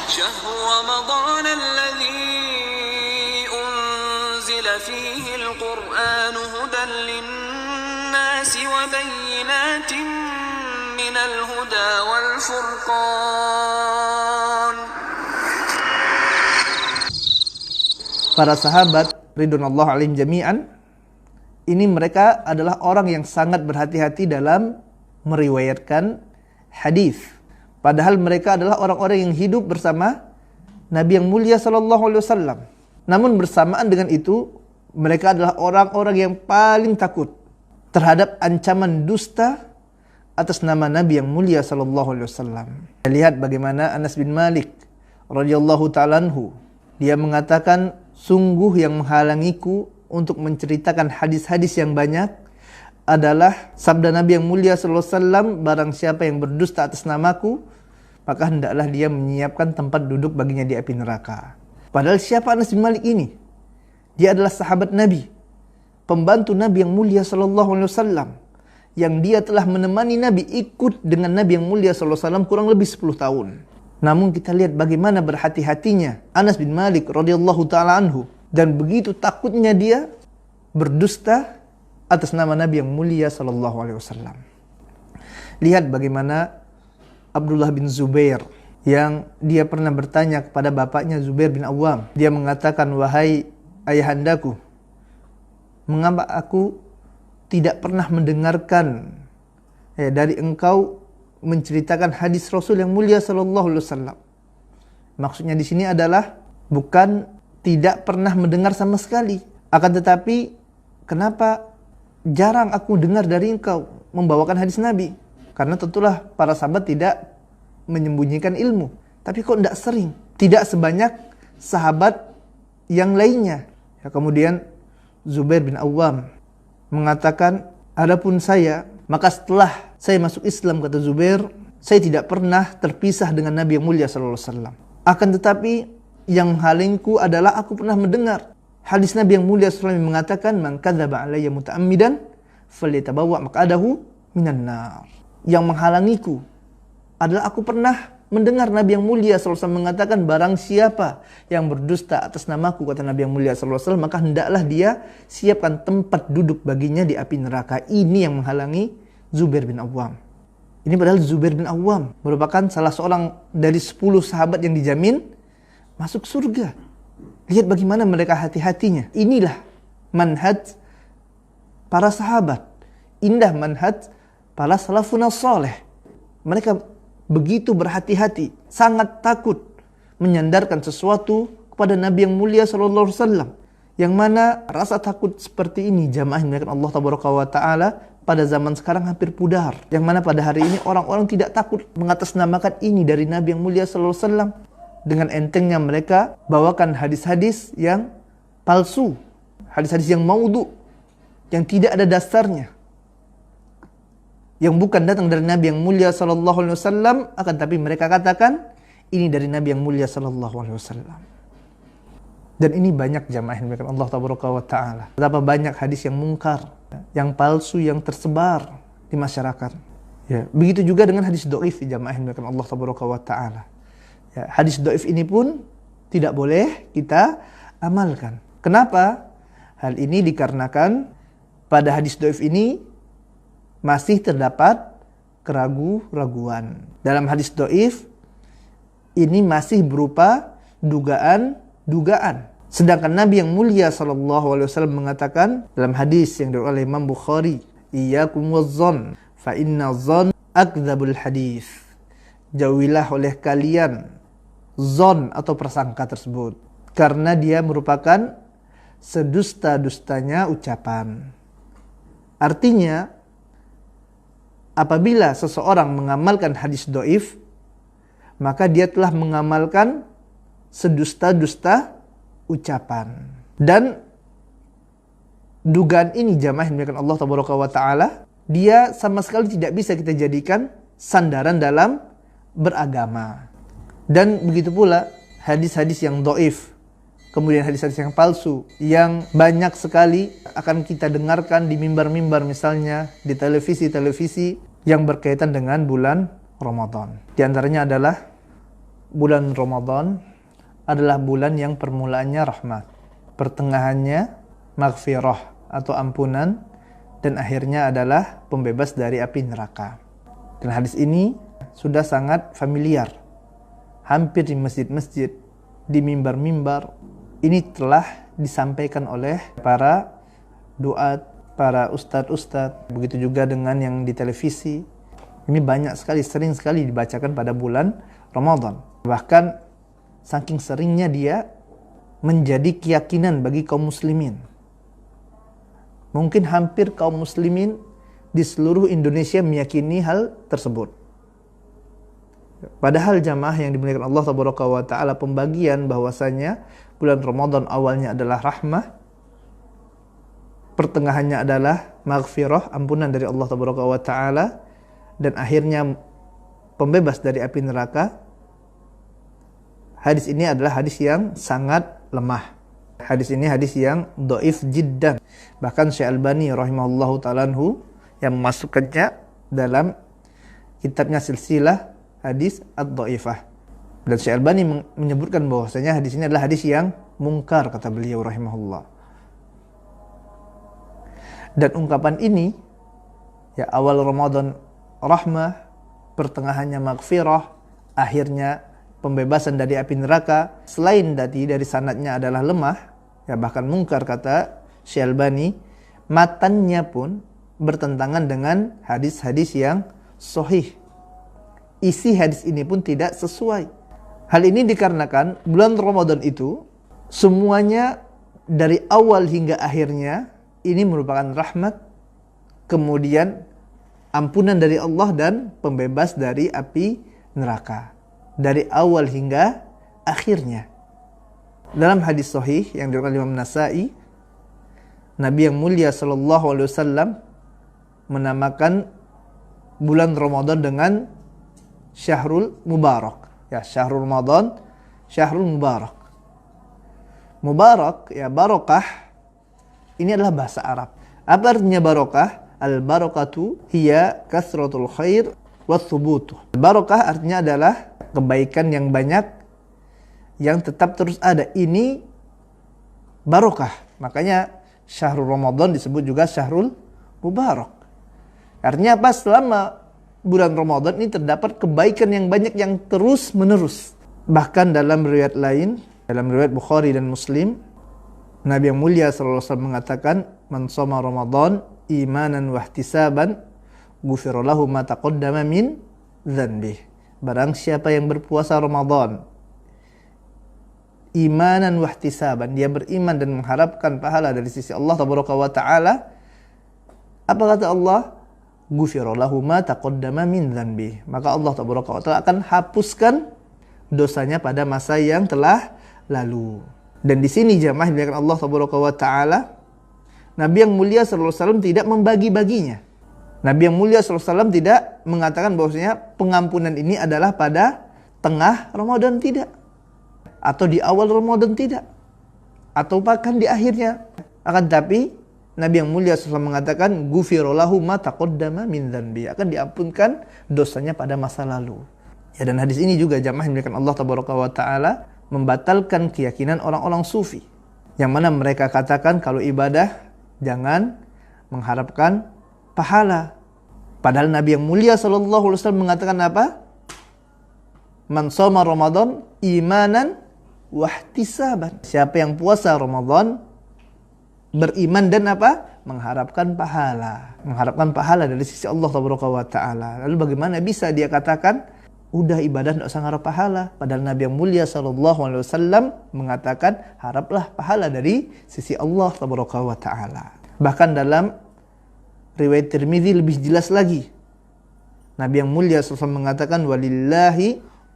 شهر رمضان الذي أنزل فيه القرآن هدى للناس وبينات من الهدى والفرقان. Para sahabat ridwanullah alaihim jami'an, ini mereka adalah orang yang sangat berhati-hati dalam meriwayatkan hadis. Padahal mereka adalah orang-orang yang hidup bersama Nabi yang mulia sallallahu alaihi wasallam. Namun bersamaan dengan itu, mereka adalah orang-orang yang paling takut terhadap ancaman dusta atas nama Nabi yang mulia sallallahu alaihi wasallam. Lihat bagaimana Anas bin Malik radhiyallahu ta'ala anhu, dia mengatakan, sungguh yang menghalangiku untuk menceritakan hadis-hadis yang banyak adalah sabda Nabi yang mulia sallallahu alaihi wasallam, barang siapa yang berdusta atas namaku, maka hendaklah dia menyiapkan tempat duduk baginya di api neraka. Padahal siapa Anas bin Malik ini? Dia adalah sahabat Nabi, pembantu Nabi yang mulia sallallahu alaihi wasallam, yang dia telah menemani Nabi, ikut dengan Nabi yang mulia sallallahu alaihi wasallam kurang lebih 10 tahun. Namun kita lihat bagaimana berhati-hatinya Anas bin Malik radhiyallahu ta'ala anhu, dan begitu takutnya dia berdusta atas nama Nabi yang mulia sallallahu alaihi wasallam. Lihat bagaimana Abdullah bin Zubair, yang dia pernah bertanya kepada bapaknya Zubair bin Awam. Dia mengatakan, wahai ayahandaku, mengapa aku tidak pernah mendengarkan dari engkau menceritakan hadis Rasul yang mulia sallallahu alaihi wasallam. Maksudnya di sini adalah bukan tidak pernah mendengar sama sekali, akan tetapi kenapa jarang aku dengar dari engkau membawakan hadis Nabi? Karena tentulah para sahabat tidak menyembunyikan ilmu, tapi kok tidak sering, tidak sebanyak sahabat yang lainnya. Ya, kemudian Zubair bin Awam mengatakan, adapun saya, maka setelah saya masuk Islam, kata Zubair, saya tidak pernah terpisah dengan Nabi yang mulia sallallahu alaihi wasallam. Akan tetapi yang menghalangku adalah aku pernah mendengar hadis Nabi yang mulia sallallahu alaihi wasallam yang mengatakan, man kadzaba alayya muta'ammidan falyatabawwa maq'adahu minan nar. Yang menghalangiku adalah aku pernah mendengar Nabi yang mulia sallallahu alaihi wasallam mengatakan, barang siapa yang berdusta atas namaku, kata Nabi yang mulia sallallahu alaihi wasallam, maka hendaklah dia siapkan tempat duduk baginya di api neraka. Ini yang menghalangi Zubair bin Awam. Ini padahal Zubair bin Awam merupakan salah seorang dari 10 sahabat yang dijamin masuk surga. Lihat bagaimana mereka hati-hatinya. Inilah manhaj para sahabat. Indah manhaj para salafun salih. Mereka begitu berhati-hati, sangat takut menyandarkan sesuatu kepada Nabi yang mulia sallallahu alaihi wasallam. Yang mana rasa takut seperti ini, jamaah yang dimuliakan Allah tabaraka wa taala, pada zaman sekarang hampir pudar. Yang mana pada hari ini orang-orang tidak takut mengatasnamakan ini dari Nabi yang mulia sallallahu alaihi wasallam. Dengan entengnya mereka bawakan hadis-hadis yang palsu, hadis-hadis yang maudhu, yang tidak ada dasarnya, yang bukan datang dari Nabi yang mulia sallallahu alaihi wasallam, akan tapi mereka katakan ini dari Nabi yang mulia sallallahu alaihi wasallam. Dan ini banyak jamaah yang dimuliakan Allah tabaraka wa taala. Betapa banyak hadis yang mungkar, yang palsu, yang tersebar di masyarakat. Ya, begitu juga dengan hadis dhaif jamaah yang dimuliakan Allah tabaraka wa taala. Ya, hadis dhaif ini pun tidak boleh kita amalkan. Kenapa? Hal ini dikarenakan pada hadis dhaif ini masih terdapat keraguan-raguan. Dalam hadis dhaif ini masih berupa dugaan-dugaan. Sedangkan Nabi yang mulia sallallahu alaihi wasallam mengatakan dalam hadis yang diriwayatkan oleh Imam Bukhari, iyyakum wazzan fa inna dzan akdzabul hadis. Jauhilah oleh kalian zon atau prasangka tersebut, karena dia merupakan sedusta-dustanya ucapan. Artinya, apabila seseorang mengamalkan hadis dhaif, maka dia telah mengamalkan sedusta-dusta ucapan. Dan dugaan ini jamaah yang dimuliakan Allah tabaraka wa taala, dia sama sekali tidak bisa kita jadikan sandaran dalam beragama. Dan begitu pula hadis-hadis yang dhaif, kemudian hadis-hadis yang palsu, yang banyak sekali akan kita dengarkan di mimbar-mimbar, misalnya di televisi-televisi yang berkaitan dengan bulan Ramadan. Di antaranya adalah bulan Ramadan adalah bulan yang permulaannya rahmat, pertengahannya maghfirah atau ampunan, dan akhirnya adalah pembebas dari api neraka. Dan hadis ini sudah sangat familiar. Hampir di masjid-masjid, di mimbar-mimbar, ini telah disampaikan oleh para duat, para ustadz-ustadz, begitu juga dengan yang di televisi. Ini banyak sekali, sering sekali dibacakan pada bulan Ramadan. Bahkan saking seringnya dia menjadi keyakinan bagi kaum muslimin. Mungkin hampir kaum muslimin di seluruh Indonesia meyakini hal tersebut. Padahal jamaah yang dimuliakan Allah Tabaraka wa Ta'ala, pembagian bahwasanya bulan Ramadan awalnya adalah rahmah, pertengahannya adalah maghfirah, ampunan dari Allah Tabaraka wa Ta'ala, dan akhirnya pembebas dari api neraka. Hadis ini adalah hadis yang sangat lemah. Hadis ini hadis yang dhaif jiddan. Bahkan Syekh Albani rahimahullahu ta'ala yang memasukkannya dalam kitabnya Silsilah Hadis Ad-Dhaifah. Dan Syekh Albani menyebutkan bahwasanya hadis ini adalah hadis yang mungkar, kata beliau rahimahullah. Dan ungkapan ini, ya, awal Ramadan rahmah, pertengahannya maghfirah, akhirnya pembebasan dari api neraka, selain dari sanadnya adalah lemah, ya bahkan mungkar, kata Syekh Albani, matannya pun bertentangan dengan hadis-hadis yang sahih. Isi hadis ini pun tidak sesuai. Hal ini dikarenakan bulan Ramadan itu semuanya dari awal hingga akhirnya ini merupakan rahmat, kemudian ampunan dari Allah dan pembebas dari api neraka. Dari awal hingga akhirnya. Dalam hadis sahih yang diriwayatkan Imam Nasa'i, Nabi yang mulia sallallahu alaihi wasallam menamakan bulan Ramadan dengan Syahrul Mubarak. Ya, Syahrul Ramadan, Syahrul Mubarak. Mubarak, ya, barokah, ini adalah bahasa Arab. Apa artinya barokah? Al-barakatu hiya kasratul khair wa thubutu. Barokah artinya adalah kebaikan yang banyak yang tetap terus ada. Ini barokah. Makanya Syahrul Ramadan disebut juga Syahrul Mubarak. Artinya apa? Selama bulan Ramadan ini terdapat kebaikan yang banyak yang terus menerus. Bahkan dalam riwayat lain, dalam riwayat Bukhari dan Muslim, Nabi yang mulia sallallahu alaihi wasallam mengatakan, "Man shoma Ramadan imanan wa ihtisaban, ghufira lahu ma taqaddama min dzanbih." Barang siapa yang berpuasa Ramadan imanan wa ihtisaban, dia beriman dan mengharapkan pahala dari sisi Allah Tabaraka wa Ta'ala, apa kata Allah? Ghufira lahu ma taqaddama min dzanbih. Maka Allah Tabaraka wa Ta'ala akan hapuskan dosanya pada masa yang telah lalu. Dan di sini jamaah dimuliakan Allah Tabaraka wa Ta'ala, Nabi yang mulia sallallahu alaihi wasallam tidak membagi-baginya. Nabi yang mulia sallallahu alaihi wasallam tidak mengatakan bahwasanya pengampunan ini adalah pada tengah Ramadan, tidak. Atau di awal Ramadan, tidak. Atau bahkan di akhirnya. Akan tapi Nabi yang mulia sallallahu alaihi wasallam mengatakan ghufira lahu ma taqaddama min dzanbi, akan diampunkan dosanya pada masa lalu. Ya, dan hadis ini juga jamaah yang dimuliakan Allah Tabaraka wa Ta'ala membatalkan keyakinan orang-orang sufi yang mana mereka katakan kalau ibadah jangan mengharapkan pahala. Padahal Nabi yang mulia sallallahu alaihi wasallam mengatakan apa? Man shoma Ramadan imanan wa ihtisaban. Siapa yang puasa Ramadan beriman dan apa? Mengharapkan pahala. Mengharapkan pahala dari sisi Allah Tabaraka wa Ta'ala. Lalu bagaimana bisa dia katakan udah ibadah tidak usah ngarap pahala? Padahal Nabi yang mulia sallallahu alaihi wasallam mengatakan haraplah pahala dari sisi Allah Tabaraka wa Ta'ala. Bahkan dalam riwayat Tirmidzi lebih jelas lagi. Nabi yang mulia sallallahu alaihi wasallam mengatakan walillahi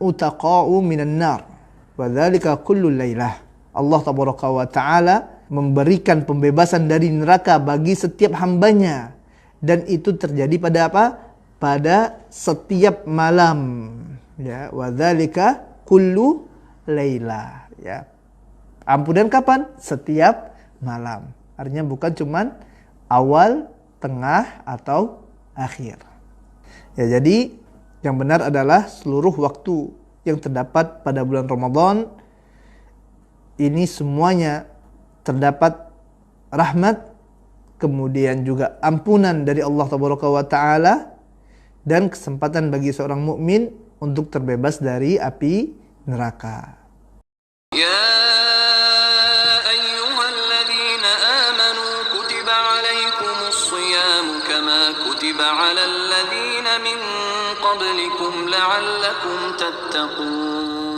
utaqa'u minan nar wa dzalika kullu lailah. Allah Tabaraka wa Ta'ala memberikan pembebasan dari neraka bagi setiap hambanya, dan itu terjadi pada apa? Pada setiap malam. Ya, wa dzalika kullu laila. Ya. Ampunan kapan? Setiap malam. Artinya bukan cuman awal, tengah atau akhir. Ya, jadi yang benar adalah seluruh waktu yang terdapat pada bulan Ramadan ini semuanya terdapat rahmat, kemudian juga ampunan dari Allah Tabaraka wa Ta'ala, dan kesempatan bagi seorang mukmin untuk terbebas dari api neraka. يا أيها الذين آمنوا كتب عليكم الصيام كما كتب على الذين من قبلكم لعلكم تتقون